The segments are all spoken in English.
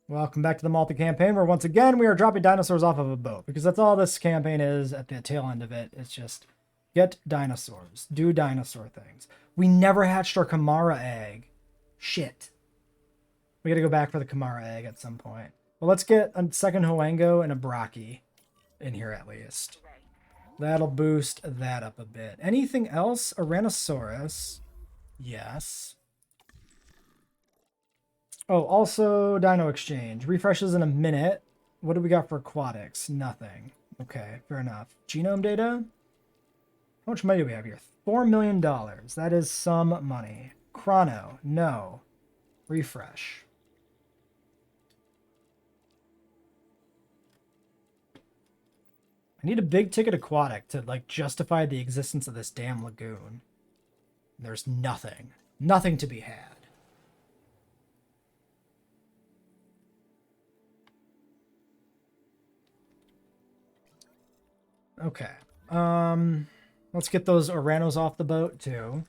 Welcome back to the Malta campaign, where once again we are dropping dinosaurs off of a boat, because that's all this campaign is at the tail end of it. It's just get dinosaurs, do dinosaur things. We never hatched our Kamara egg. Shit. We gotta go back for the Kamara egg at some point. Well, let's get a second Hoango and a Braki in here at least. That'll boost that up a bit. Anything else? Aranosaurus. Yes. Oh, also Dino Exchange. Refreshes in a minute. What do we got for aquatics? Nothing. Okay, fair enough. Genome data? How much money do we have here? $4 million. That is some money. Chrono. No. Refresh. I need a big ticket aquatic to like justify the existence of this damn lagoon. There's nothing. Nothing to be had. Okay. Let's get those Oranos off the boat too.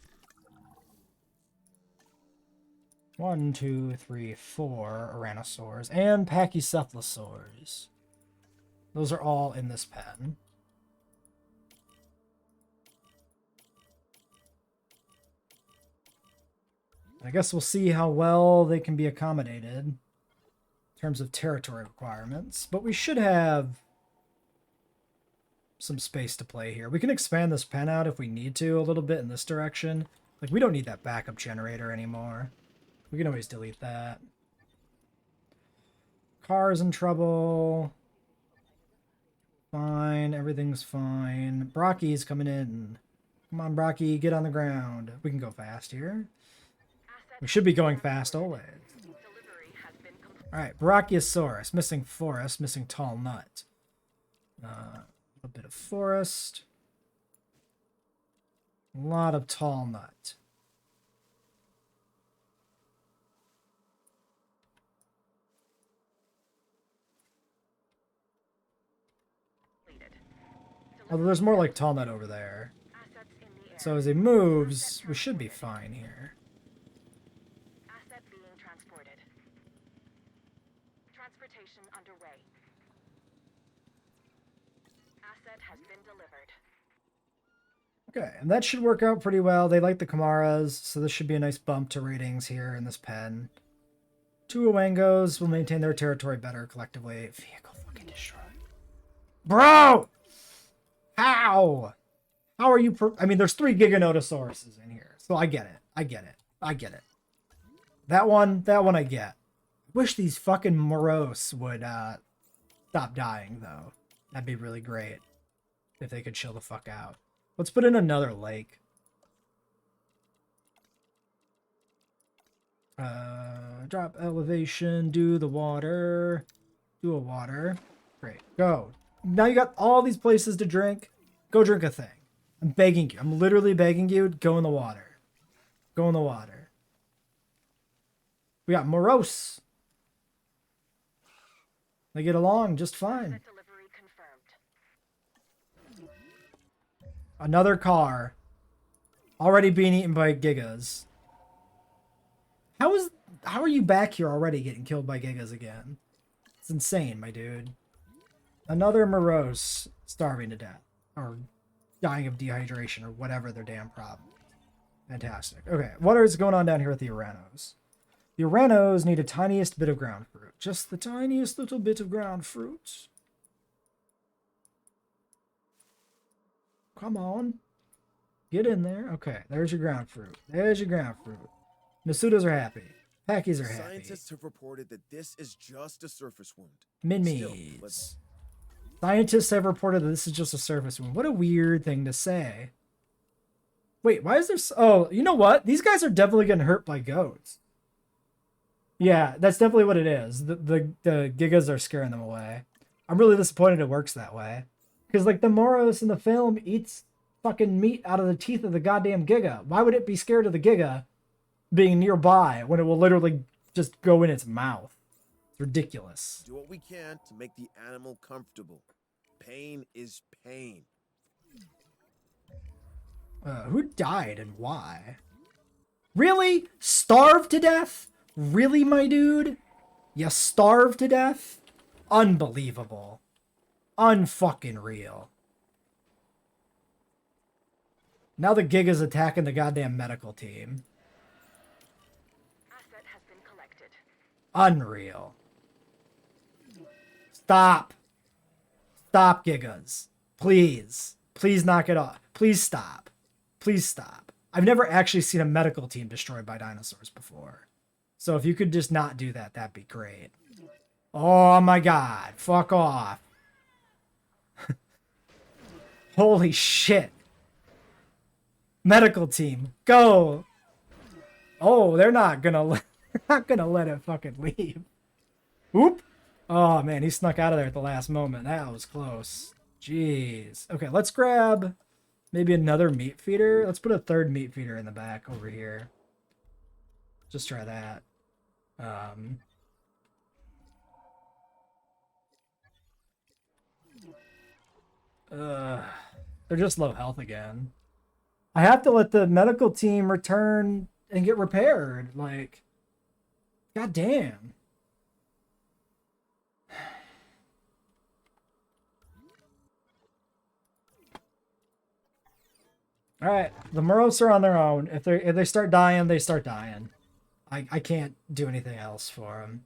1, 2, 3, 4 Oranosaurs and Pachycephalosaurs. Those are all in this pen. I guess we'll see how well they can be accommodated in terms of territory requirements, but we should have some space to play here. We can expand this pen out if we need to a little bit in this direction. Like, we don't need that backup generator anymore. We can always delete that. Car's in trouble. Fine, everything's fine. Brocky's coming in. Come on, Brocky, get on the ground. We can go fast here. We should be going fast always. Alright, Brachiosaurus. Missing forest, missing tall nut. A bit of forest. A lot of tall nut. Although there's more like tall nut over there. So as he moves, we should be fine here. Asset being transported. Transportation underway. Asset has been delivered. Okay, and that should work out pretty well. They like the Kamaras, so this should be a nice bump to ratings here in this pen. 2 Owangos will maintain their territory better collectively. Vehicle fucking destroyed. Bro! How? How are you... I mean, there's 3 Giganotosauruses in here, so I get it. I get it. I get it. That one I get. I wish these fucking Morose would stop dying, though. That'd be really great if they could chill the fuck out. Let's put in another lake. Drop elevation, do the water. Do a water. Great, go. Now you got all these places to drink. Go drink a thing. I'm begging you. I'm literally begging you. Go in the water. Go in the water. We got Morose. They get along just fine. Delivery confirmed. Another car. Already being eaten by Gigas. How are you back here already getting killed by Gigas again? It's insane, my dude. Another Morose starving to death. Or dying of dehydration or whatever their damn problem. Fantastic. Okay, what is going on down here with the Oranos? The Oranos need a tiniest bit of ground fruit. Just the tiniest little bit of ground fruit. Come on. Get in there. Okay, there's your ground fruit. There's your ground fruit. Nasudas are happy. Packies are happy. Scientists have reported that this is just a surface wound. Minmies. Scientists have reported that this is just a surface wound. What a weird thing to say. Wait, why is there... Oh, you know what? These guys are definitely getting hurt by goats. Yeah, that's definitely what it is. The Gigas are scaring them away. I'm really disappointed it works that way. Because, like, the Moros in the film eats fucking meat out of the teeth of the goddamn Giga. Why would it be scared of the Giga being nearby when it will literally just go in its mouth? It's ridiculous. Do what we can to make the animal comfortable. Pain is pain. Who died and why? Really? Starved to death? Really, my dude? You starve to death? Unbelievable. Unfucking real. Now the Giga's attacking the goddamn medical team. Asset has been collected. Unreal. Stop. Stop, Gigas. Please. Please knock it off. Please stop. Please stop. I've never actually seen a medical team destroyed by dinosaurs before. So if you could just not do that, that'd be great. Oh my god. Fuck off. Holy shit. Medical team, go. Oh, they're not gonna let it fucking leave. Oop. Oh man, he snuck out of there at the last moment. That was close. Jeez. Okay, let's grab maybe another meat feeder. Let's put a third meat feeder in the back over here. Just try that. They're just low health again. I have to let the medical team return and get repaired. Like, god damn. All right, the Moros are on their own. If they start dying, they start dying. I can't do anything else for them.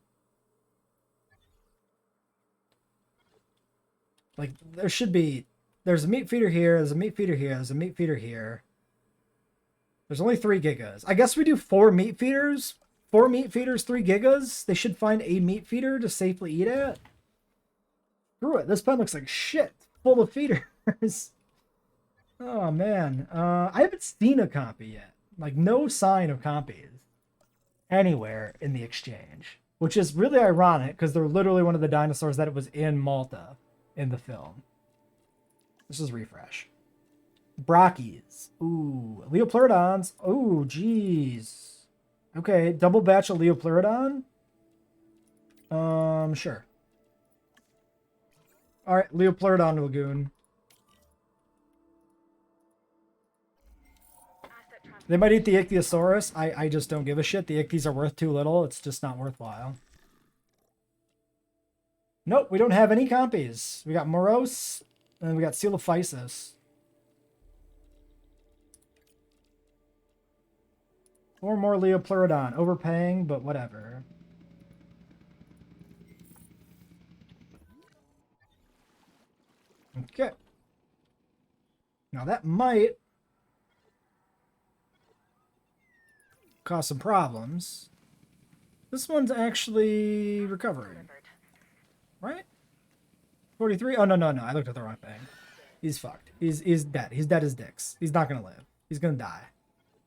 Like, there's a meat feeder here, there's a meat feeder here, there's a meat feeder here. There's only 3 gigas. I guess we do 4 meat feeders. 4 meat feeders, 3 gigas. They should find a meat feeder to safely eat at. Screw it. This pen looks like shit. Full of feeders. Oh, man. I haven't seen a copy yet. Like, no sign of copies anywhere in the exchange. Which is really ironic, because they're literally one of the dinosaurs that it was in Malta in the film. Let's just refresh. Brockies. Ooh. Leopleurodons. Ooh, jeez. Okay, double batch of Leopleurodon? Sure. Alright, Leopleurodon Lagoon. They might eat the Ichthyosaurus. I just don't give a shit. The Ichthyos are worth too little. It's just not worthwhile. Nope, we don't have any compies. We got Moros, and we got Coelophysis. 4 more Leopleurodon. Overpaying, but whatever. Okay. Now that might cause some problems. This one's actually recovering. Right? 43? Oh, no. I looked at the wrong thing. He's fucked. He's dead. He's dead as dicks. He's not gonna live. He's gonna die.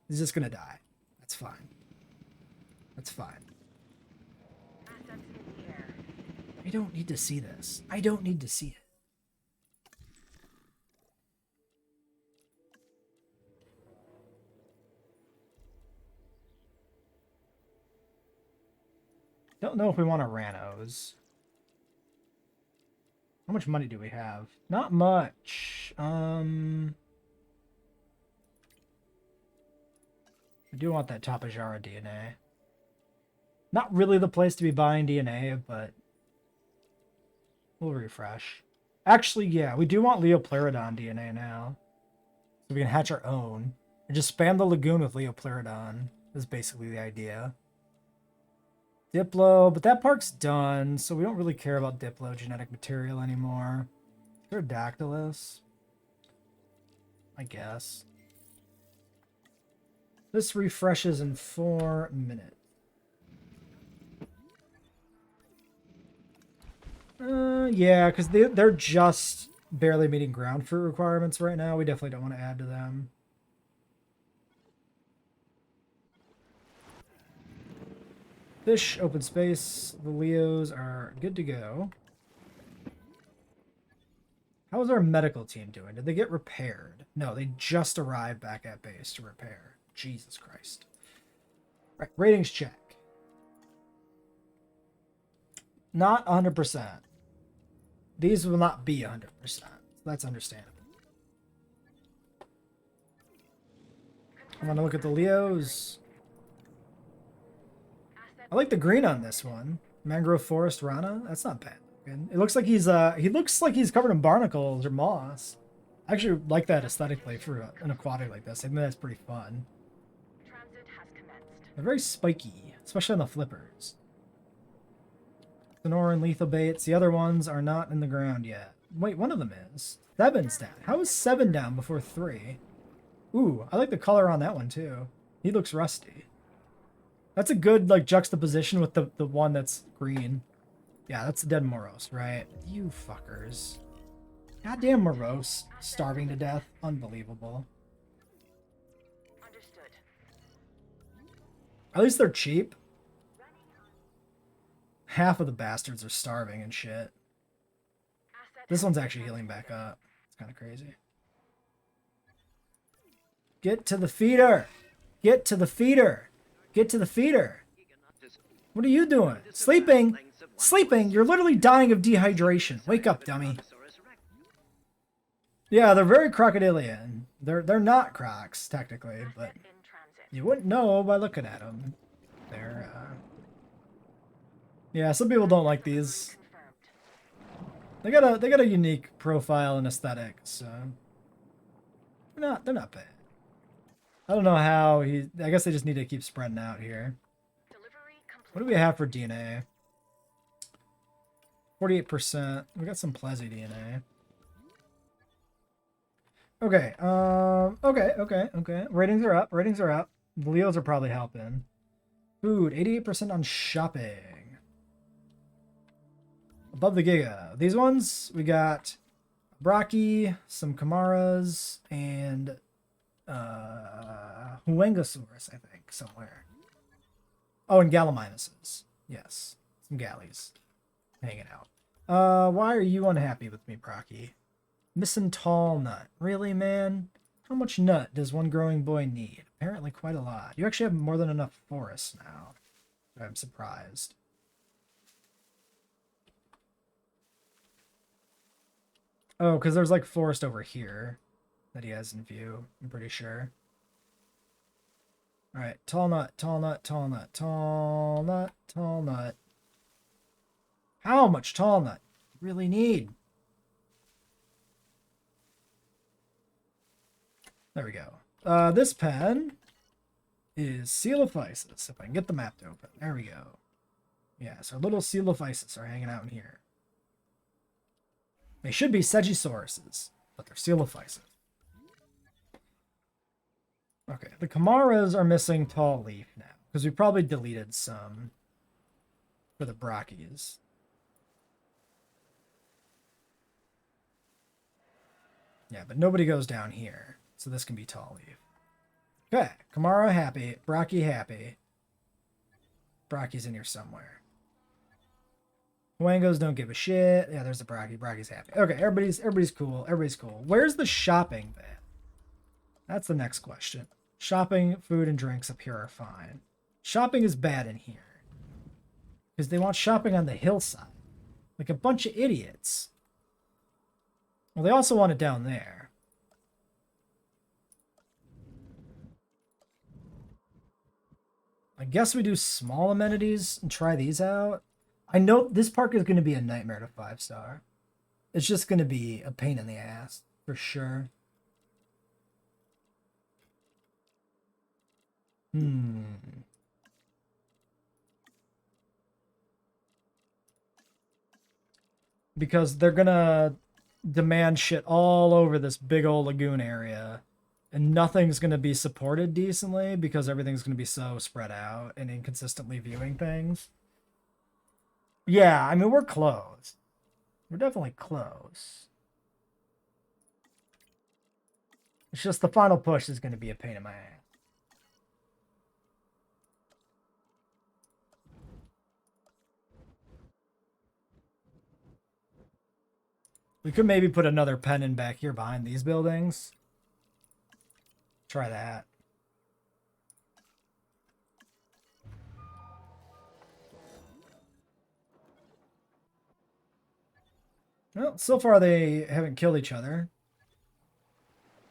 He's just gonna die. That's fine. That's fine. I don't need to see this. I don't need to see it. Don't know if we want a Ranos. How much money do we have? Not much. I do want that Tapajara DNA. Not really the place to be buying DNA, but we'll refresh. Actually, yeah, we do want Leopleurodon DNA now. So we can hatch our own. And just spam the lagoon with Leopleurodon is basically the idea. Diplo, but that part's done, so we don't really care about Diplo genetic material anymore. Pterodactylus? I guess. This refreshes in 4 minutes. Yeah, because they're just barely meeting ground fruit requirements right now. We definitely don't want to add to them. Fish, open space. The Leos are good to go. How is our medical team doing? Did they get repaired? No, they just arrived back at base to repair. Jesus Christ. Right, ratings check. Not 100%. These will not be 100%. That's understandable. I'm going to look at the Leos. I like the green on this one. Mangrove Forest Rana? That's not bad. It looks like he looks like he's covered in barnacles or moss. I actually like that aesthetically for an aquatic like this. I think that's pretty fun. Transit has commenced. They're very spiky, especially on the flippers. Sonora and lethal baits. The other ones are not in the ground yet. Wait, one of them is. 7's down. How is 7 down before 3? Ooh, I like the color on that one too. He looks rusty. That's a good like juxtaposition with the one that's green. Yeah, that's the dead Moros, right? You fuckers. Goddamn Moros. Starving to death. Unbelievable. Understood. At least they're cheap. Half of the bastards are starving and shit. Asset This has one's been actually healing back transferred. up. It's kind of crazy. Get to the feeder. Get to the feeder. Get to the feeder. What are you doing? Sleeping? Sleeping? You're literally dying of dehydration. Wake up, dummy. Yeah, they're very crocodilian. They're not crocs, technically, but Asset in transit. you wouldn't know by looking at them. They're, yeah, some people don't like these. Confirmed. They got a unique profile and aesthetic, so they're not bad. I don't know how I guess they just need to keep spreading out here. Delivery complete. What do we have for DNA? 48%. We got some Plezzy DNA. Okay. Okay. Ratings are up. Ratings are up. The Leos are probably helping. Food. 88% on shopping. Above the Giga. These ones, we got Braki, some Kamaras, and Huengosaurus, I think, somewhere. Oh, and Gallimimuses. Yes. Some galleys. Hanging out. Why are you unhappy with me, Braki? Missing tall nut. Really, man? How much nut does one growing boy need? Apparently quite a lot. You actually have more than enough forests now. I'm surprised. Oh, because there's like forest over here that he has in view, I'm pretty sure. Alright, tall nut, tall nut, tall nut, tall nut, tall nut. How much tall nut do you really need? There we go. This pen is Coelophysis, if I can get the map to open. There we go. Yeah, so little Coelophysis are hanging out in here. They should be Seggisauruses, but they're Coelophysis. Okay, the Kamaras are missing tall leaf now, because we probably deleted some for the Brachys. Yeah, but nobody goes down here, so this can be tall leaf. Okay, Kamara happy, Brachy happy. Brachy's in here somewhere. Wangos don't give a shit. Yeah, there's the Brachy. Brachy's happy. Okay, everybody's cool. Everybody's cool. Where's the shopping then? That's the next question. Shopping, food, and drinks up here are fine. Shopping is bad in here. Because they want shopping on the hillside. Like a bunch of idiots. Well, they also want it down there. I guess we do small amenities and try these out. I know this park is going to be a nightmare to 5-star. It's just going to be a pain in the ass, for sure. Because they're going to demand shit all over this big old lagoon area. And nothing's going to be supported decently because everything's going to be so spread out and inconsistently viewing things. Yeah, I mean, we're close. We're definitely close. It's just the final push is going to be a pain in my ass. We could maybe put another pennant back here behind these buildings. Try that. Well, so far they haven't killed each other.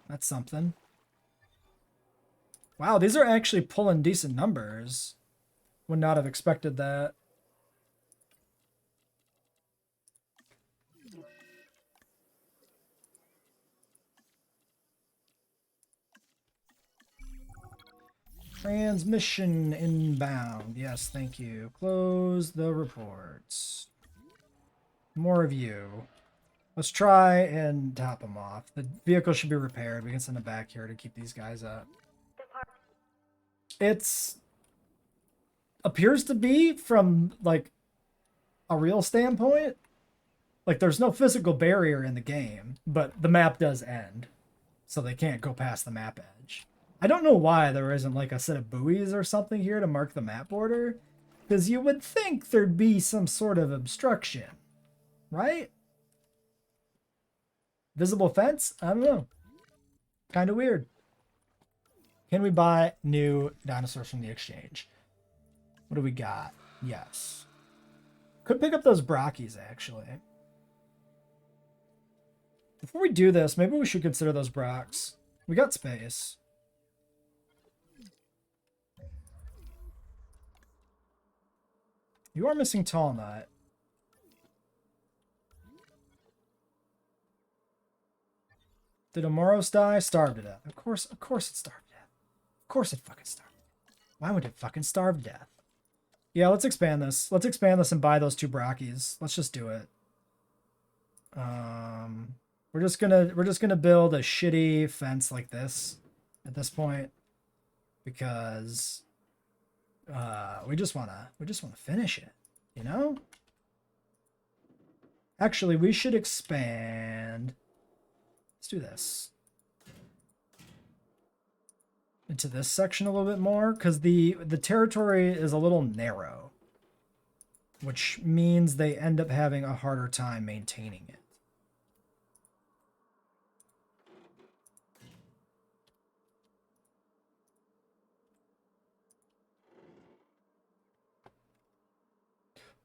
That's something. Wow, these are actually pulling decent numbers. Would not have expected that. Transmission inbound. Yes, thank you. Close the reports. More of you. Let's try and top them off. The vehicle should be repaired. We can send it back here to keep these guys up. It's appears to be from like a real standpoint. Like there's no physical barrier in the game, but the map does end. So they can't go past the map edge. I don't know why there isn't like a set of buoys or something here to mark the map border. Because you would think there'd be some sort of obstruction. Right? Visible fence? I don't know. Kind of weird. Can we buy new dinosaurs from the exchange? What do we got? Yes. Could pick up those brockies, actually. Before we do this, maybe we should consider those brocks. We got space. You are missing tall nut. Did Amoros die? Starved to death. Of course it starved to death. Of course it fucking starved to death. Why would it fucking starve to death? Yeah, let's expand this. Let's expand this and buy those two brockies. Let's just do it. We're just gonna build a shitty fence like this at this point because we just wanna finish it, you know? Actually, we should expand. Let's do this into this section a little bit more because the territory is a little narrow, which means they end up having a harder time maintaining it.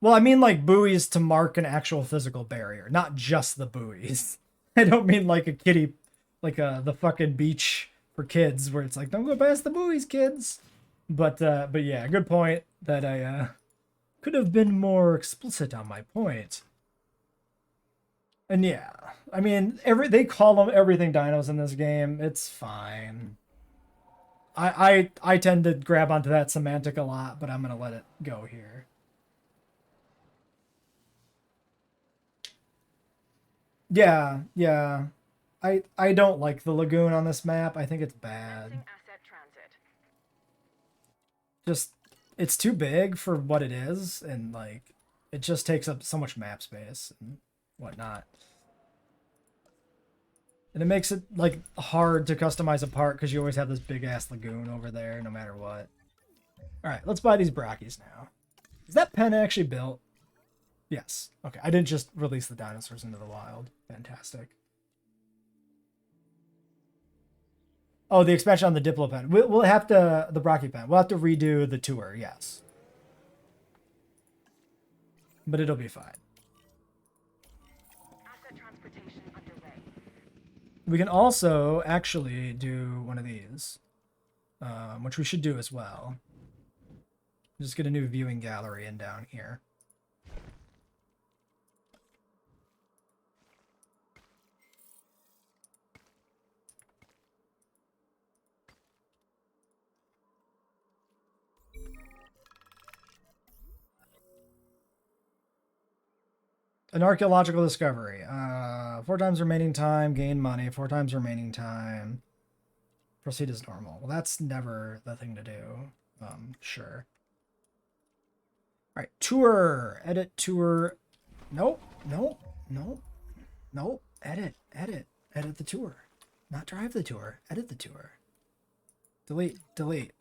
Well, I mean like buoys to mark an actual physical barrier, not just the buoys. I don't mean like a kiddie, like the fucking beach for kids where it's like, don't go past the buoys, kids. But yeah, good point that I could have been more explicit on my point. And yeah, I mean, they call them everything dinos in this game. It's fine. I tend to grab onto that semantic a lot, but I'm gonna let it go here. Yeah, yeah. I don't like the lagoon on this map. I think it's bad. Asset transit. Just it's too big for what it is, and like it just takes up so much map space and whatnot. And it makes it like hard to customize a part because you always have this big ass lagoon over there no matter what. Alright, let's buy these brockies now. Is that pen actually built? Yes. Okay, I didn't just release the dinosaurs into the wild. Fantastic. Oh, the expansion on the Diplo pen. We'll have to, the Brocky pen. We'll have to redo the tour, yes. But it'll be fine. Asset transportation underway. We can also actually do one of these, which we should do as well. Just get a new viewing gallery in down here. An archaeological discovery. 4 times remaining time, gain money. 4 times remaining time. Proceed as normal. Well, that's never the thing to do. Sure. Alright, tour. Edit tour. Nope. Nope. Nope. Nope. Edit. Edit. Edit the tour. Not drive the tour. Edit the tour. Delete. Delete.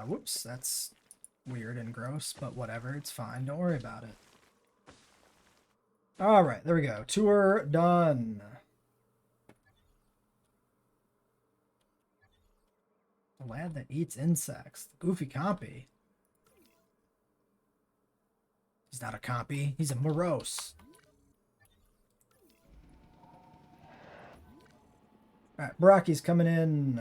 Whoops, that's weird and gross, but whatever, it's fine. Don't worry about it. Alright, there we go. Tour done. The lad that eats insects. The goofy compy. He's not a compy, he's a morose. Alright, Brocky's coming in.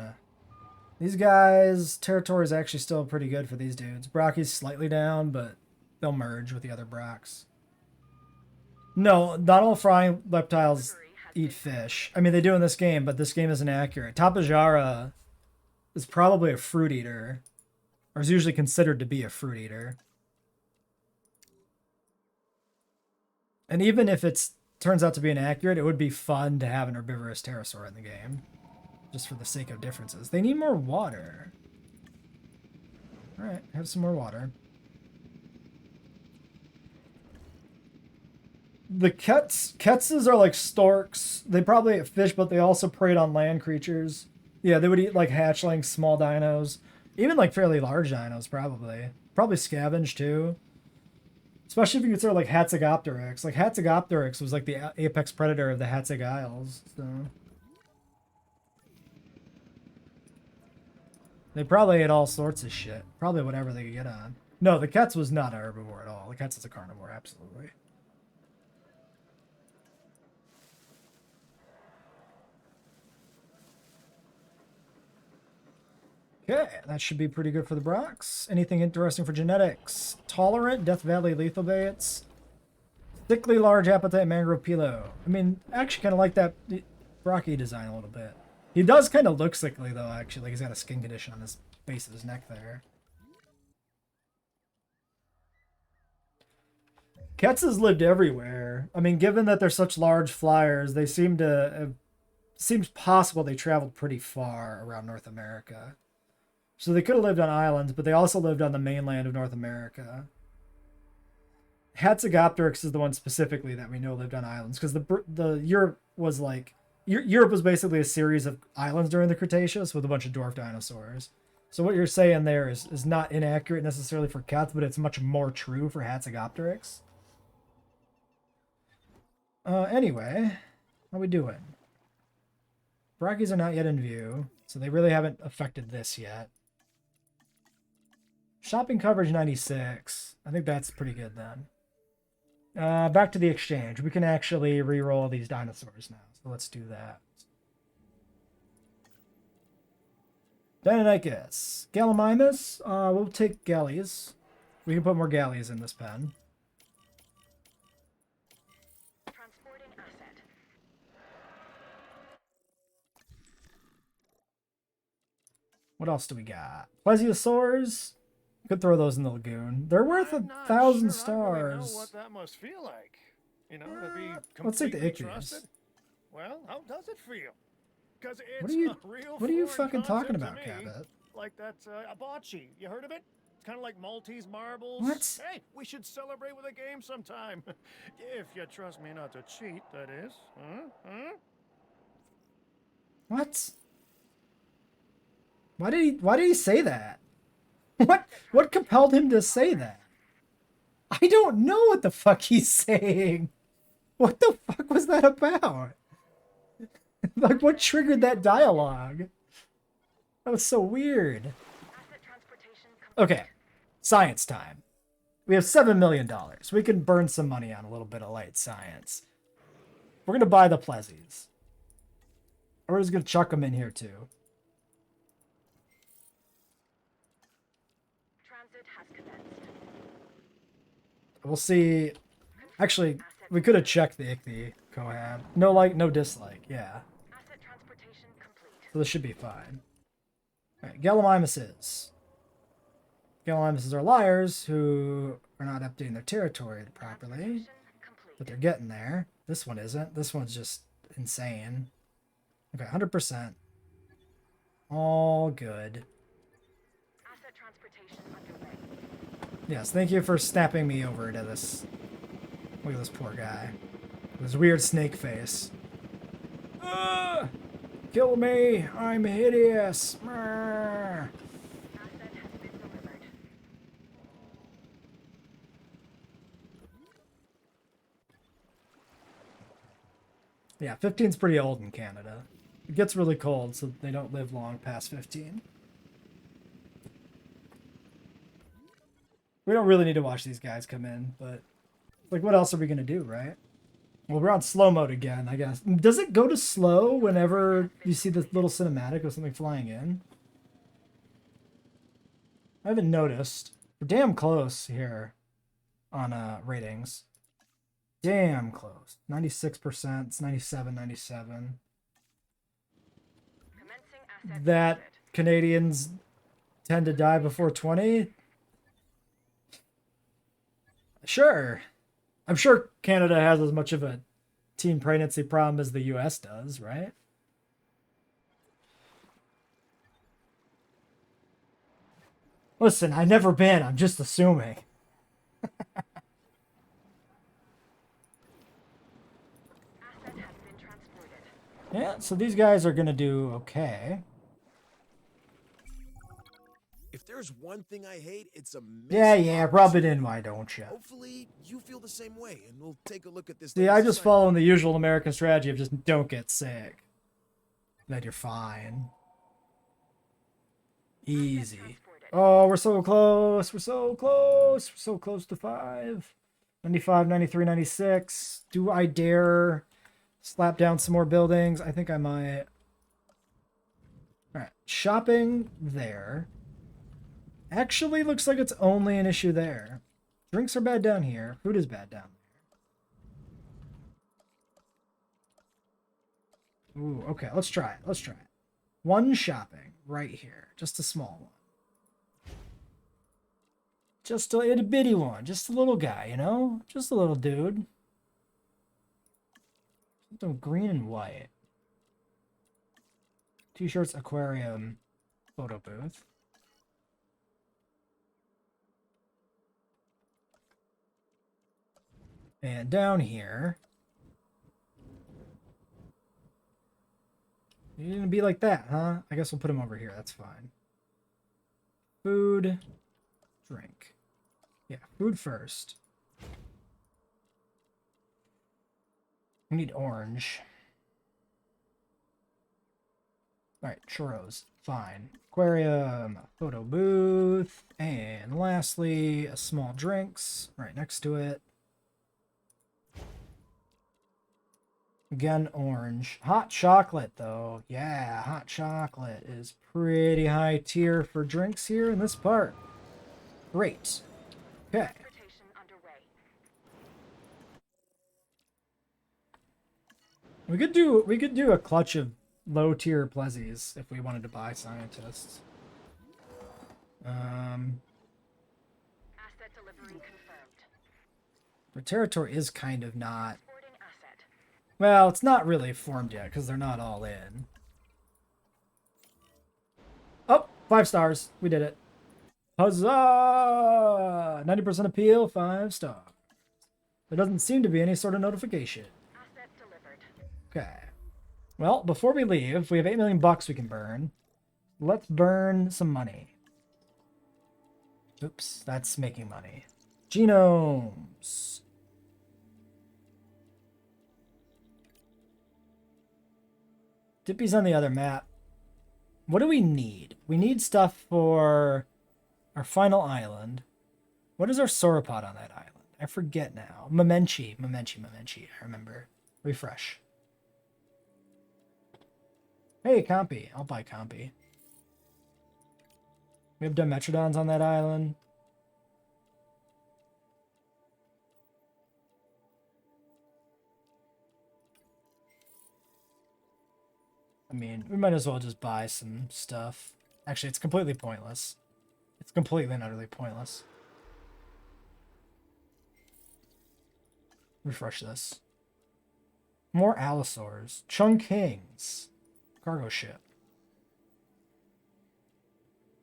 These guys, territory is actually still pretty good for these dudes. Brocky's slightly down, but they'll merge with the other Brocks. No, not all flying reptiles eat fish. I mean, they do in this game, but this game isn't accurate. Tapajara is probably a fruit eater, or is usually considered to be a fruit eater. And even if it turns out to be inaccurate, it would be fun to have an herbivorous pterosaur in the game, just for the sake of differences. They need more water. All right, have some more water. The Ketzes are like storks. They probably eat fish, but they also preyed on land creatures. Yeah, they would eat like hatchlings, small dinos, even like fairly large dinos, probably. Probably scavenge too. Especially if you consider like Hatzegopteryx. Like Hatzegopteryx was like the apex predator of the Hatzeg Isles. So they probably ate all sorts of shit. Probably whatever they could get on. No, the Ketz was not a herbivore at all. The Ketz is a carnivore, absolutely. Okay, that should be pretty good for the Brox. Anything interesting for genetics? Tolerant, Death Valley lethal baits. Thickly large appetite mangrove pilo. I mean, actually kind of like that Brocky design a little bit. He does kind of look sickly though, actually. Like he's got a skin condition on his base of his neck there. Ketz has lived everywhere. I mean, given that they're such large flyers, they seem to... seems possible they traveled pretty far around North America. So they could have lived on islands, but they also lived on the mainland of North America. Hatzegopteryx is the one specifically that we know lived on islands, because the Europe was like... Europe was basically a series of islands during the Cretaceous with a bunch of dwarf dinosaurs. So what you're saying there is not inaccurate necessarily for cats, but it's much more true for Hatzegopteryx. Anyway, how we doing? Brackies are not yet in view, so they really haven't affected this yet. Shopping coverage 96. I think that's pretty good then. Back to the exchange. We can actually re-roll these dinosaurs now, so let's do that. Deinonychus. Gallimimus. We'll take galleys. We can put more galleys in this pen. Transporting asset. What else do we got? Plesiosaurs. Could throw those in the lagoon. They're worth I'm not 1,000 sure I really know stars. what that must feel like. You know, to be Let's take the completely Ichthys. trusted. Well, how does it feel? Because it's What are you- a real What are you foreign fucking talking concept about, to me. Cabot? Like that abachi. You heard of it? It's kind of like Maltese marbles. What? Hey, we should celebrate with a game sometime. If you trust me not to cheat, that is. Huh? What? Why did he say that? What compelled him to say that? I don't know what the fuck he's saying. What the fuck was that about? Like, what triggered that dialogue? That was so weird. Asset transportation complete. Okay, science time. We have $7 million. We can burn some money on a little bit of light science. We're going to buy the Plezzies. We're just going to chuck them in here too. Transit has commenced. We'll see. Actually, we could have checked the Ichthys cohab. No like, no dislike. Yeah. Asset transportation complete. So this should be fine. Alright, Gallimimuses. Gallimimuses are liars who are not updating their territory properly. Transportation But complete. they're getting there. This one isn't. This one's just insane. Okay, 100%. All good. Asset transportation underway. Yes, thank you for snapping me over to this. Look at this poor guy. This weird snake face. Kill me! I'm hideous! Brr. Asset has been delivered. Yeah, 15's pretty old in Canada. It gets really cold, so they don't live long past 15. We don't really need to watch these guys come in, but like, what else are we gonna do, right? Well, we're on slow mode again, I guess. Does it go to slow whenever you see this little cinematic of something flying in? I haven't noticed. We're damn close here on ratings. damn close. 96%. It's 97, 97. Commencing asset That transit. Canadians tend to die before 20? Sure. I'm sure Canada has as much of a teen pregnancy problem as the US does, right? Listen, I've never been. I'm just assuming. Asset has been transported. Yeah, so these guys are going to do okay. If there's one thing I hate, it's a Yeah, rub it in, why don't you? Hopefully, you feel the same way, and we'll take a look at this. See, I latest just assignment. following the usual American strategy of just don't get sick. Then you're fine. Easy. Transported. Oh, we're so close. We're so close. We're so close to 5. 95, 93, 96. Do I dare slap down some more buildings? I think I might. Alright, shopping there. Actually, looks like it's only an issue there. Drinks are bad down here. Food is bad down there. Ooh, okay, let's try it. Let's try it. One shopping right here. Just a small one. Just a itty bitty one. Just a little guy, you know? Just a little dude. Something green and white. T-shirts, aquarium, photo booth. And down here. You're gonna be like that, huh? I guess we'll put him over here. That's fine. Food, drink. Yeah, food first. We need orange. Alright, churros. Fine. Aquarium, photo booth, and lastly, a small drinks right next to it. Again, orange. Hot chocolate, though. Yeah, hot chocolate is pretty high tier for drinks here in this part. Great. Okay. Transportation underway. We could do a clutch of low tier plezzies if we wanted to buy scientists. Asset delivery confirmed. The territory is kind of not. Transporting asset. Well, it's not really formed yet because they're not all in. Oh, 5 stars. We did it. Huzzah! 90% appeal, 5 stars. There doesn't seem to be any sort of notification. Asset delivered. Okay. Well, before we leave, we have 8 million bucks we can burn. Let's burn some money. Oops, that's making money. Genomes. Dippy's on the other map. What do we need? We need stuff for our final island. What is our sauropod on that island? I forget now. Momenchi. I remember. Refresh. Hey, Compy. I'll buy Compy. We have Dimetrodons on that island. I mean, we might as well just buy some stuff. Actually, it's completely pointless. It's completely and utterly pointless. Refresh this. More allosaurs. Chungkings. Cargo ship.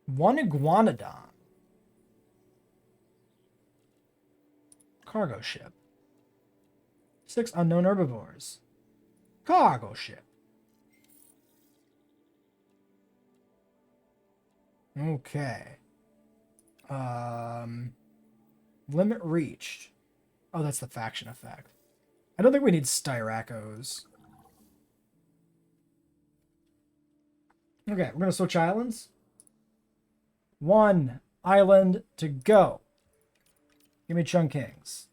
1 iguanodon. Cargo ship. 6 unknown herbivores. Cargo ship. Okay. Limit reached. Oh, that's the faction effect. I don't think we need Styracos. Okay, we're gonna switch islands. 1 island to go. Give me Chungkings.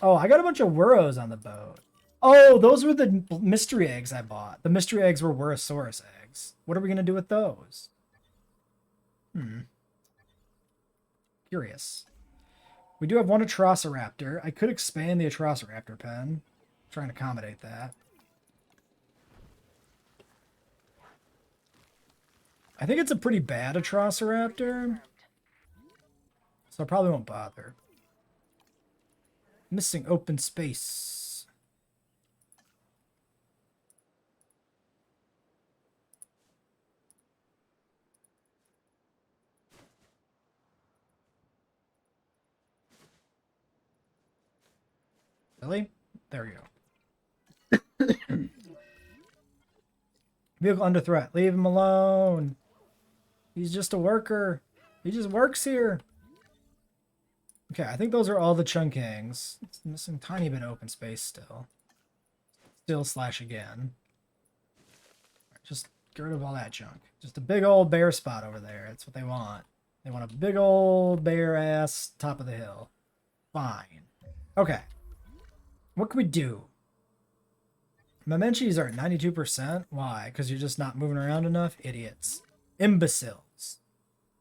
Oh, I got a bunch of Wuros on the boat. Oh, those were the mystery eggs I bought. The mystery eggs were Wurosaurus eggs. What are we going to do with those? Curious. We do have one Atrociraptor. I could expand the Atrociraptor pen. Trying to accommodate that. I think it's a pretty bad Atrociraptor. So I probably won't bother. Missing open space. Really? There we go. Vehicle under threat. Leave him alone. He's just a worker. He just works here. Okay, I think those are all the Chunkangs. It's missing a tiny bit of open space still. Still slash again. Just get rid of all that junk. Just a big old bare spot over there. That's what they want. They want a big old bare ass top of the hill. Fine. Okay. What can we do? Memenchis are at 92%. Why? Because you're just not moving around enough? Idiots. Imbeciles.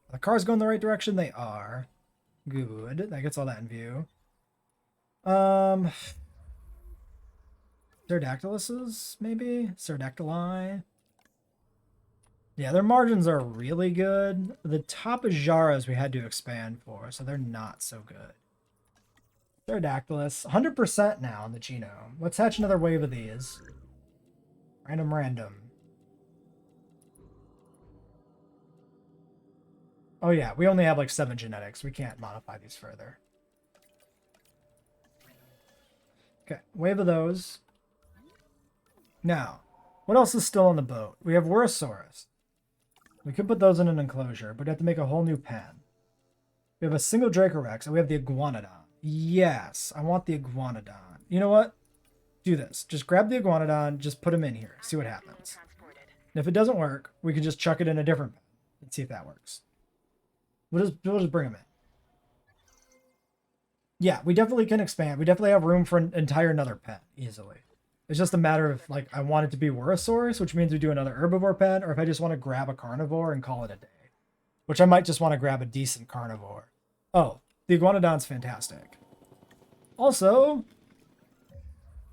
Are the cars going the right direction? They are. Good. That gets all that in view. Pterodactyluses, maybe? Pterodactyli. Yeah, their margins are really good. The top of Jaras we had to expand for, so they're not so good. Pterodactylus. 100% now on the genome. Let's hatch another wave of these. Random. Oh yeah, we only have like 7 genetics. We can't modify these further. Okay, wave of those. Now, what else is still on the boat? We have Worosaurus. We could put those in an enclosure, but we have to make a whole new pen. We have a single Dracorex, and we have the Iguanodon. Yes, I want the Iguanodon. You know what? Do this. Just grab the Iguanodon, just put him in here. See what happens. And if it doesn't work, we can just chuck it in a different pen and see if that works. We'll just bring him in. Yeah, we definitely can expand. We definitely have room for an entire another pen easily. It's just a matter of, like, I want it to be Worosaurus, which means we do another herbivore pen, or if I just want to grab a carnivore and call it a day. Which I might just want to grab a decent carnivore. Oh, the Iguanodon's fantastic. Also,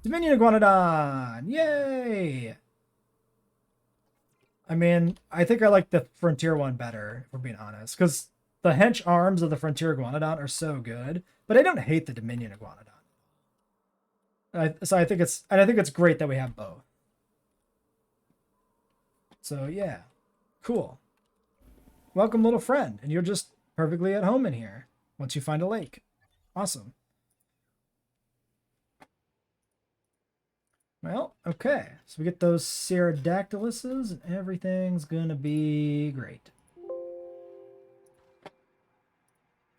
Dominion Iguanodon! Yay! I mean, I think I like the Frontier one better, if we're being honest. Because the hench arms of the Frontier Iguanodon are so good. But I don't hate the Dominion Iguanodon. So I think it's great that we have both. So yeah, cool. Welcome, little friend, and you're just perfectly at home in here once you find a lake. Awesome. Well, okay, so we get those Pterodactyluses, and everything's gonna be great.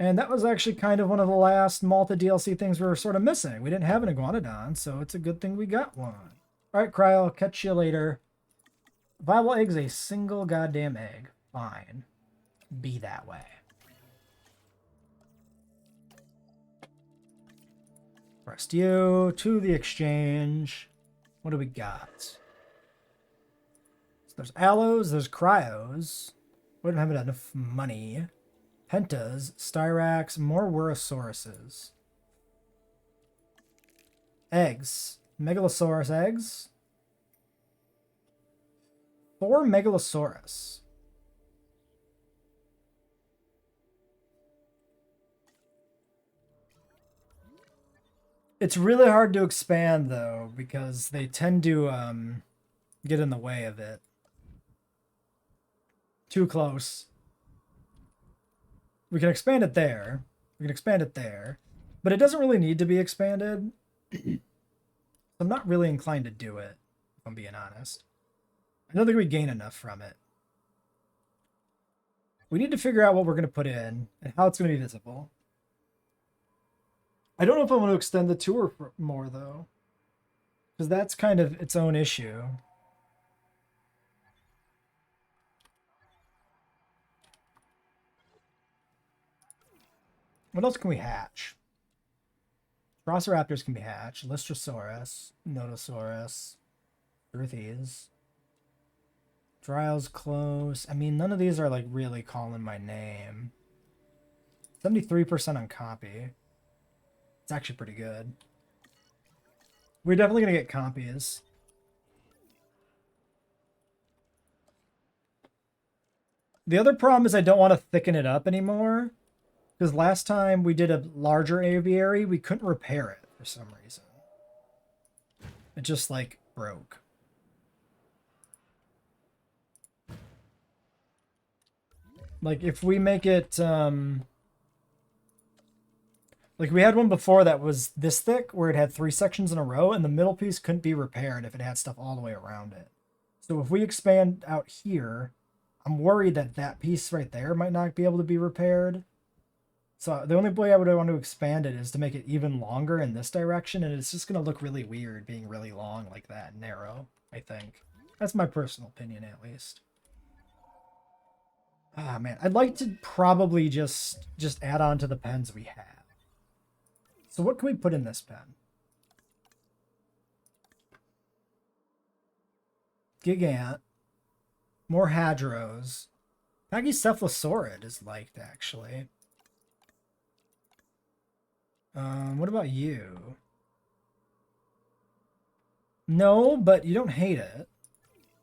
And that was actually kind of one of the last Malta DLC things we were sort of missing. We didn't have an Iguanodon, so it's a good thing we got one. All right, Cryo, I'll catch you later. Viable egg's a single goddamn egg. Fine. Be that way. Rest you to the exchange. What do we got? So there's Allos, there's Cryos. We don't have enough money. Pentas, Styrax, more Wurosauruses. Eggs. Megalosaurus eggs. 4 Megalosaurus. It's really hard to expand, though, because they tend to get in the way of it. Too close. We can expand it there. We can expand it there. But it doesn't really need to be expanded. I'm not really inclined to do it, if I'm being honest. I don't think we gain enough from it. We need to figure out what we're going to put in and how it's going to be visible. I don't know if I want to extend the tour more, though. Because that's kind of its own issue. What else can we hatch? Velociraptors can be hatched. Lystrosaurus, Nodosaurus, Earthies. Dryle's close. I mean, none of these are like really calling my name. 73% on copy. It's actually pretty good. We're definitely going to get compies. The other problem is I don't want to thicken it up anymore. Because last time we did a larger aviary, we couldn't repair it for some reason. It just, like, broke. Like, if we make it, like, we had one before that was this thick, where it had 3 sections in a row, and the middle piece couldn't be repaired if it had stuff all the way around it. So if we expand out here, I'm worried that that piece right there might not be able to be repaired. So the only way I would want to expand it is to make it even longer in this direction, and it's just going to look really weird being really long like that, narrow, I think. That's my personal opinion, at least. Ah, man, I'd like to probably just add on to the pens we have. So what can we put in this pen? Gigant. More Hadros. Pachycephalosaurid is liked, actually. What about you? No, but you don't hate it.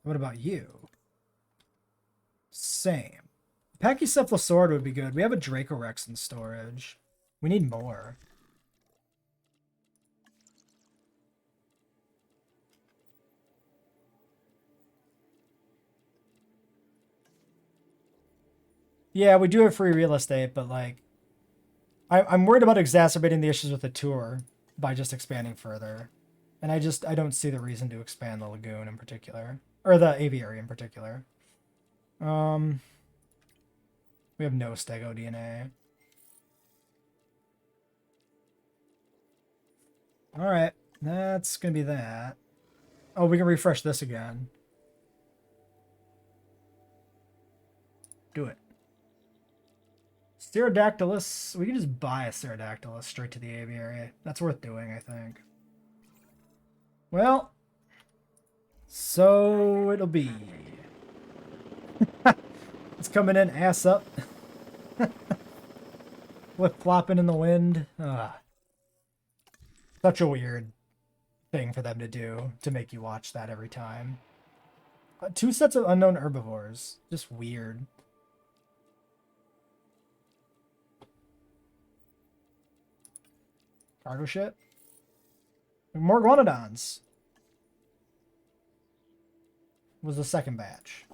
What about you? Same. Pachycephalosaurid would be good. We have a Dracorex in storage. We need more. Yeah, we do have free real estate, but like, I'm worried about exacerbating the issues with the tour by just expanding further. And I don't see the reason to expand the lagoon in particular. Or the aviary in particular. We have no stego DNA. Alright, that's gonna be that. Oh, we can refresh this again. Do it. Pterodactylus. We can just buy a Pterodactylus straight to the aviary. That's worth doing, I think. Well, so it'll be. It's coming in ass up. Flip-flopping in the wind. Such a weird thing for them to do, to make you watch that every time. 2 sets of unknown herbivores. Just weird. Cargo ship. More Guanodons. Was the second batch.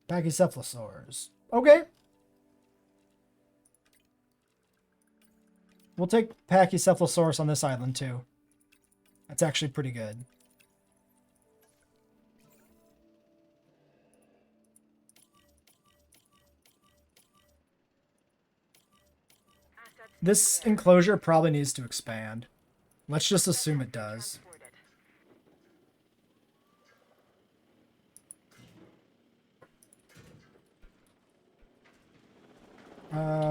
Pachycephalosaurs. Okay. We'll take Pachycephalosaurus on this island too. That's actually pretty good. This enclosure probably needs to expand. Let's just assume it does.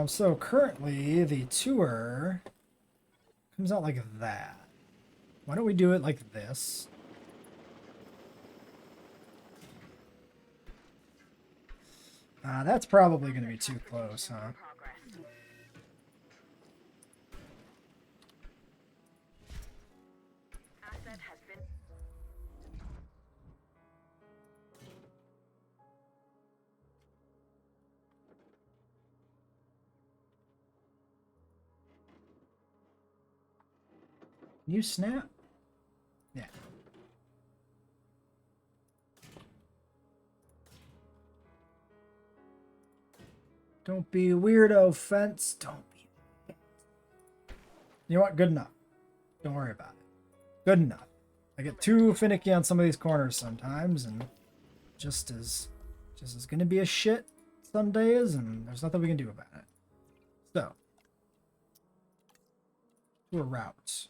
So currently the tour comes out like that. Why don't we do it like this? That's probably going to be too close, huh? You snap? Yeah. Don't be a weirdo, fence. Don't be. You know what? Good enough. Don't worry about it. Good enough. I get too finicky on some of these corners sometimes, and just as gonna be a shit some days, and there's nothing we can do about it. So, tour routes.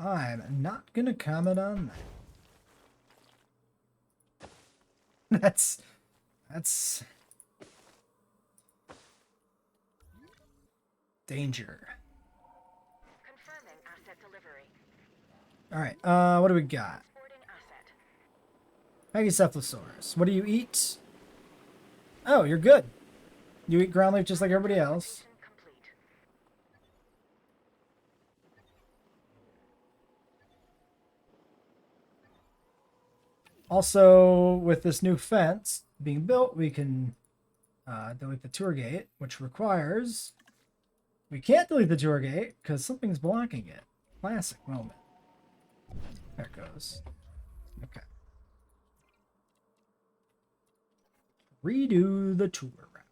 I'm not gonna comment on that. That's danger. Confirming asset delivery. All right. What do we got? Transporting asset. Pachycephalosaurus. What do you eat? Oh, you're good. You eat ground leaf just like everybody else. Complete. Also, with this new fence being built, we can delete the tour gate, which requires... We can't delete the tour gate because something's blocking it. Classic moment. There it goes. Okay. Redo the tour route.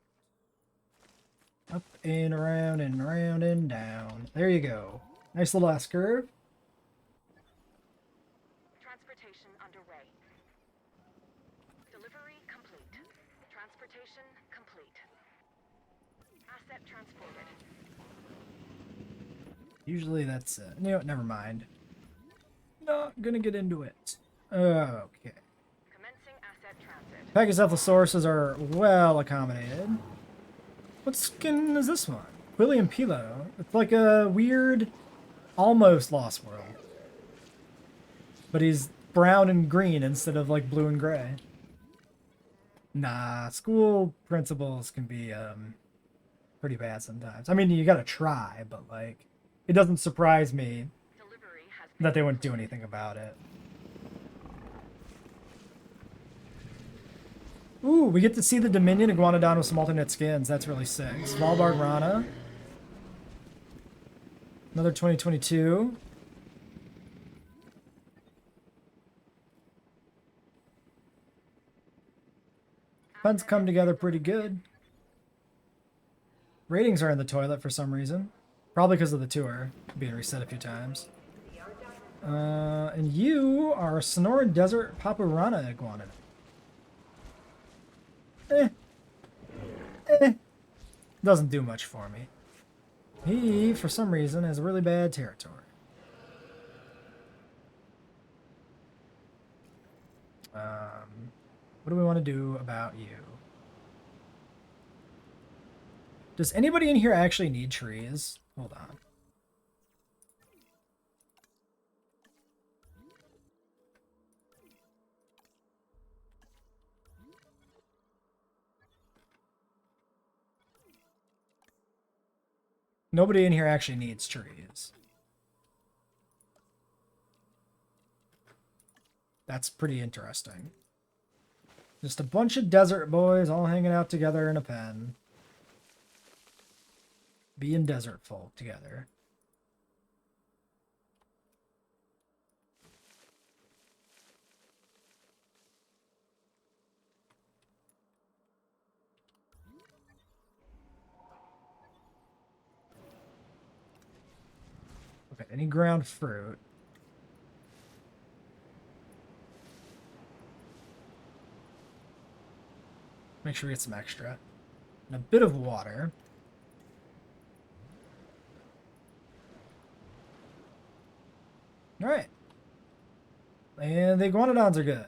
Up and around and around and down. There you go. Nice little S-curve. Transportation underway. Delivery complete. Transportation complete. Asset transported. Usually that's it. You know what? Never mind. Not gonna get into it. Okay. Commencing asset transit. Pachycephalosauruses are well accommodated. What skin is this one? William Pilo. It's like a weird, almost Lost World. But he's brown and green instead of like blue and gray. Nah, school principals can be pretty bad sometimes. I mean, you gotta try, but like, it doesn't surprise me Delivery has that they wouldn't do anything about it. Ooh, we get to see the Dominion Iguanodon with some alternate skins. That's really sick. Svalbard Rana. Another 2022. Funds come together pretty good. Ratings are in the toilet for some reason. Probably because of the tour being reset a few times. And you are a Sonoran Desert Papurana Iguanodon. Doesn't do much for me. He, for some reason, has really bad territory. What do we want to do about you? Does anybody in here actually need trees? Hold on. Nobody in here actually needs trees. That's pretty interesting. Just a bunch of desert boys all hanging out together in a pen. Being desert folk together. Okay, any ground fruit. Make sure we get some extra. And a bit of water. Alright. And the iguanodons are good.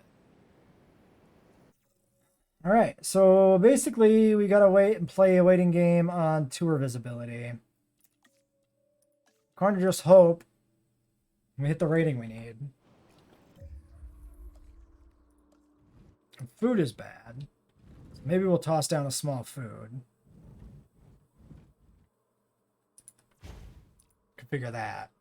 Alright, so basically we gotta wait and play a waiting game on tour visibility. According to just hope we hit the rating we need. Food is bad. So maybe we'll toss down a small food. Can figure that.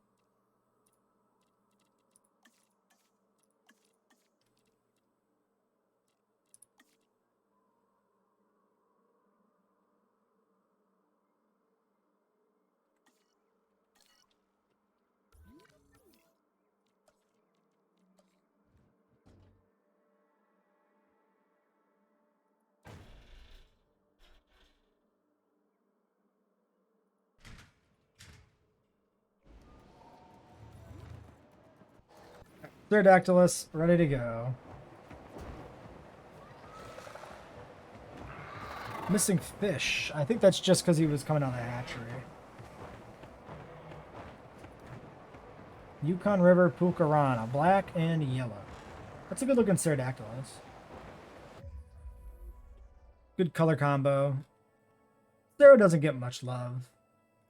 Pterodactylus, ready to go. Missing fish. I think that's just because he was coming out of the hatchery. Yukon River Pucarana, black and yellow. That's a good looking Pterodactylus. Good color combo. Stero doesn't get much love,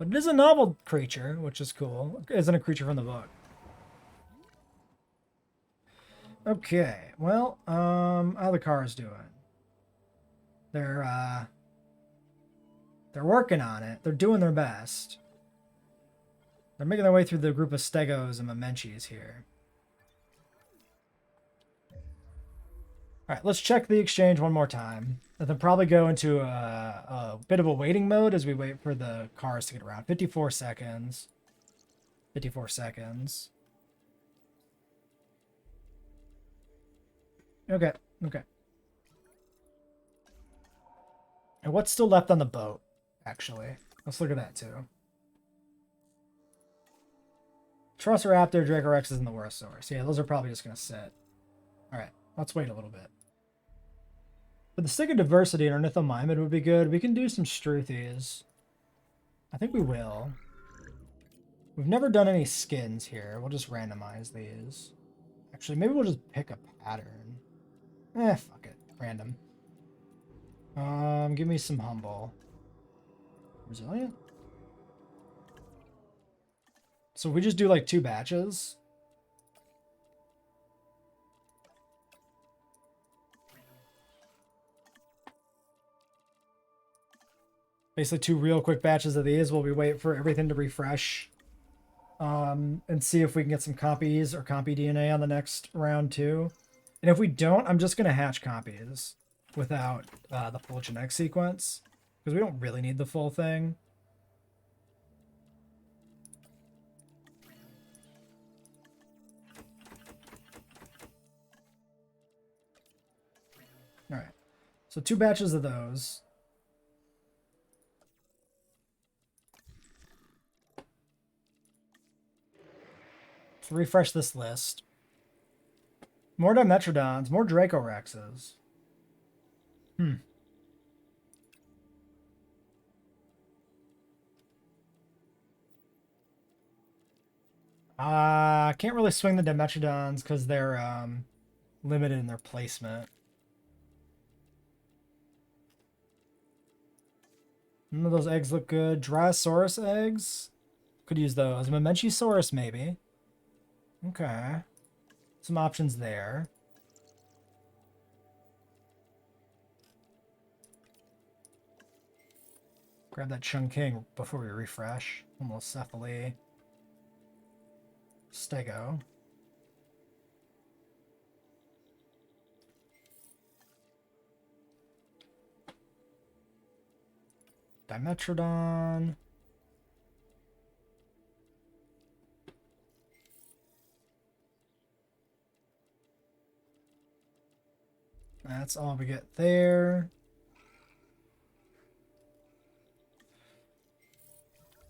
but it is a novel creature, which is cool. It isn't a creature from the book. Okay, well, how the cars doing? They're working on it. They're doing their best. They're making their way through the group of Stegos and Memenchis here. Alright, let's check the exchange one more time. And then probably go into a bit of a waiting mode as we wait for the cars to get around. 54 seconds. 54 seconds. Okay, okay. And what's still left on the boat, actually? Let's look at that, too. Trussoraptor, Dracorex isn't the worst source. Yeah, those are probably just going to sit. Alright, let's wait a little bit. For the sake of diversity, an Ornithomimid would be good. We can do some Struthies. I think we will. We've never done any skins here. We'll just randomize these. Actually, maybe we'll just pick a pattern. Fuck it. Random. Give me some Humble. Resilient? So we just do like 2 batches. Basically 2 real quick batches of these while we wait for everything to refresh. And see if we can get some copies or copy DNA on the next round too. And if we don't, I'm just going to hatch copies without the full genetic sequence. Because we don't really need the full thing. Alright. So 2 batches of those. Let's refresh this list. More Dimetrodons, more Dracorexes. Can't really swing the Dimetrodons because they're limited in their placement. None of those eggs look good. Dryosaurus eggs? Could use those. Memenchisaurus, maybe. Okay. Some options there. Grab that Chungking before we refresh. Homocephaly. Stego. Dimetrodon. That's all we get there.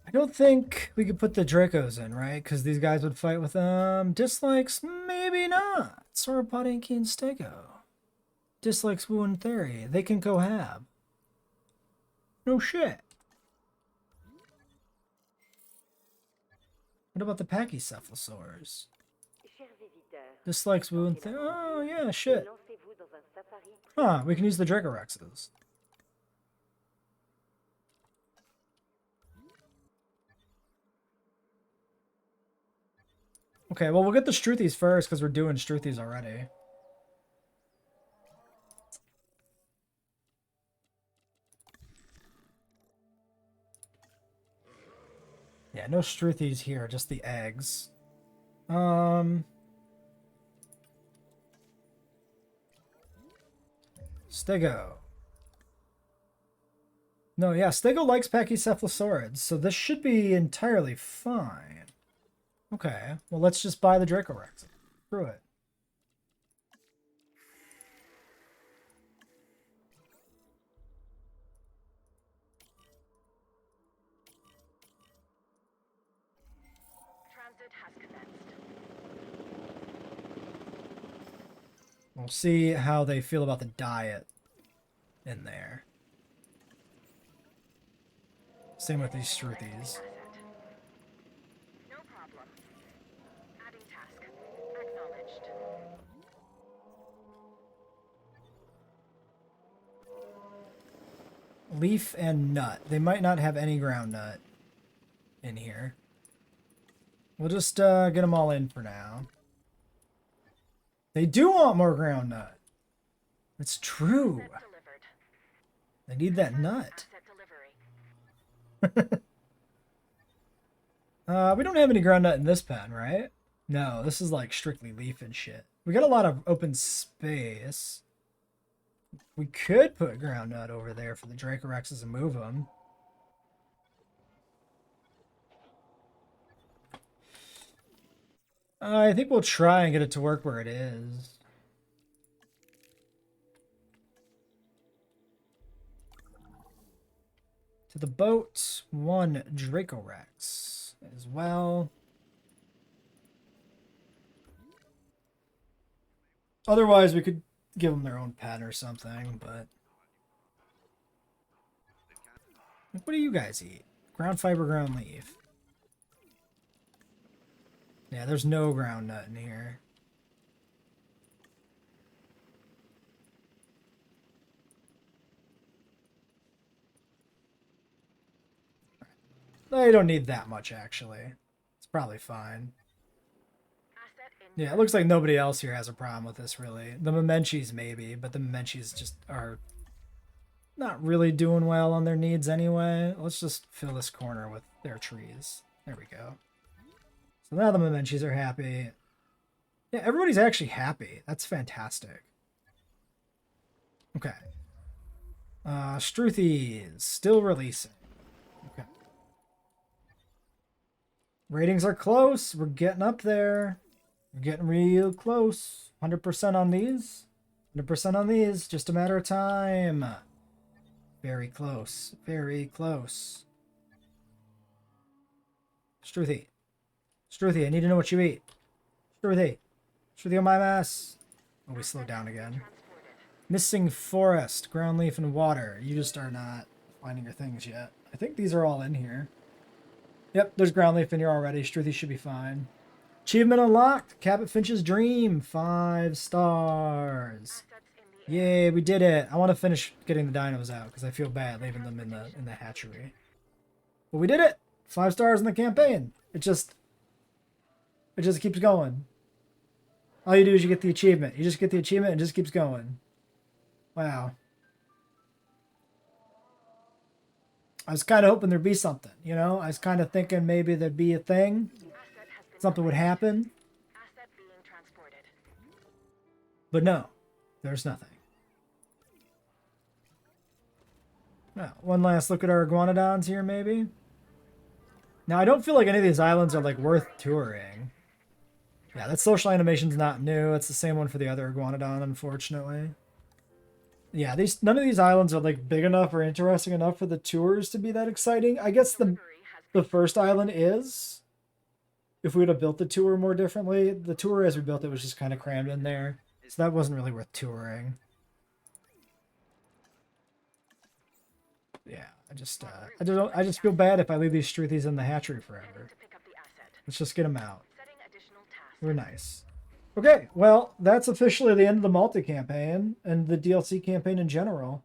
I don't think we could put the Dracos in, right? Because these guys would fight with them. Dislikes? Maybe not. Sauropod, and Stego. Dislikes Wu and Theory. They can cohab. No shit. What about the Pachycephalosaurs? Dislikes Wu and Theory. Oh, yeah, shit. Huh, we can use the Dracorexes. Okay, well, we'll get the Struthies first because we're doing Struthies already. Yeah, no Struthies here, just the eggs. Stego. No, yeah, Stego likes Pachycephalosaurids, so this should be entirely fine. Okay, well, let's just buy the Dracorex. Screw it. Transit has commenced. We'll see how they feel about the diet in there. Same with these Struthies. Asset. No problem. Adding task. Acknowledged. Leaf and nut. They might not have any ground nut in here. We'll just get them all in for now. They do want more ground nut. It's true. Asset delivered. They need that nut. Asset delivery. We don't have any ground nut in this pen, right? No, this is like strictly leaf and shit. We got a lot of open space. We could put ground nut over there for the Dracorexes and move them. I think we'll try and get it to work where it is. To the boat, 1 Dracorex as well. Otherwise, we could give them their own pen or something, but... What do you guys eat? Ground fiber, ground leaf. Yeah, there's no ground nut in here. They don't need that much, actually. It's probably fine. Asset in. Yeah, it looks like nobody else here has a problem with this, really. The Memenchis, maybe, but the Memenchis just are not really doing well on their needs anyway. Let's just fill this corner with their trees. There we go. So now the Memenchis are happy. Yeah, everybody's actually happy. That's fantastic. Okay. Struthies, still releasing. Okay. Ratings are close. We're getting up there. We're getting real close. 100% on these. 100% on these. Just a matter of time. Very close. Very close. Struthi. Struthi, I need to know what you eat. Struthi. Struthi on my mass. Oh, we slowed down again. Transported. Missing forest, ground leaf, and water. You just are not finding your things yet. I think these are all in here. Yep, there's ground leaf in here already. Struthi should be fine. Achievement unlocked. Cabot Finch's dream. 5 stars. Assets in the air. Yay, we did it. I want to finish getting the dinos out because I feel bad leaving them in the hatchery. But we did it. 5 stars in the campaign. It just keeps going. All you do is you get the achievement. You just get the achievement and it just keeps going. Wow. I was kind of hoping there'd be something, you know? I was kind of thinking maybe there'd be a thing. Asset has been. Something would happen. Asset being transported. But no, there's nothing. Now, one last look at our iguanodons here, maybe. Now, I don't feel like any of these islands are, like, worth touring. Yeah, that social animation's not new. It's the same one for the other iguanodon, unfortunately. Yeah, none of these islands are, like, big enough or interesting enough for the tours to be that exciting. I guess the Delivery has first island is. If we would have built the tour more differently. The tour as we built it was just kind of crammed in there. So that wasn't really worth touring. Yeah, I just feel bad if I leave these Struthies in the hatchery forever. to pick up the asset. Let's just get them out. Setting additional tasks. We're nice. Okay, well, that's officially the end of the Malta campaign and the DLC campaign in general.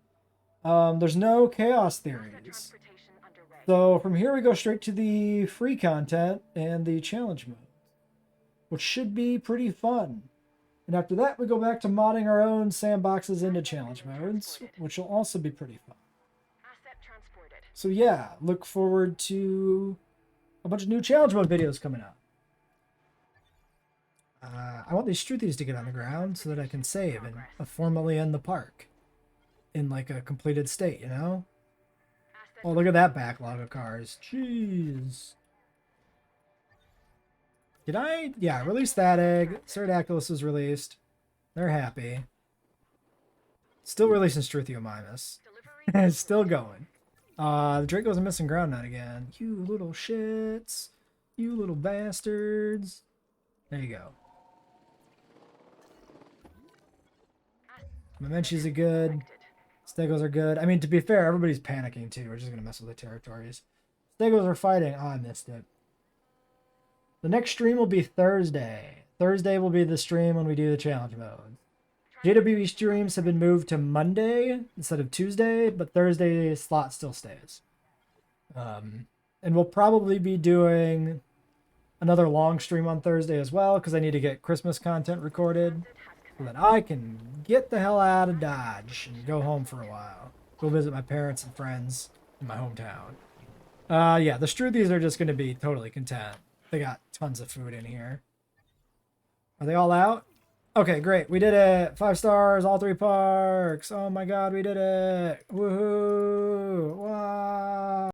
There's no chaos Asset theories. transportation underway. So from here we go straight to the free content and the challenge mode, which should be pretty fun. And after that, we go back to modding our own sandboxes into challenge modes, which will also be pretty fun. Asset transported. So yeah, look forward to a bunch of new challenge mode videos coming out. I want these Struthies to get on the ground so that I can save and formally end the park in like a completed state, you know? Asset Oh, look at that backlog of cars. Jeez. Did I? Yeah, I released that egg. Ceratactylus was released. They're happy. Still releasing Struthiomimus. delivery. It's still going. The Dracos are missing ground nut again. You little shits. You little bastards. There you go. Memenchis are good. Stegos are good. I mean, to be fair, everybody's panicking too. We're just going to mess with the territories. Stegos are fighting. Oh, I missed it. The next stream will be Thursday. Thursday will be the stream when we do the challenge mode. JWE streams have been moved to Monday instead of Tuesday, but Thursday slot still stays. And we'll probably be doing another long stream on Thursday as well because I need to get Christmas content recorded. Asset has so that I can get the hell out of Dodge and go home for a while. Go visit my parents and friends in my hometown. Yeah, the Struthies are just going to be totally content. They got tons of food in here. Are they all out? Okay, great. We did it. 5 stars, all 3 parks. Oh my god, we did it. Woohoo. Wow.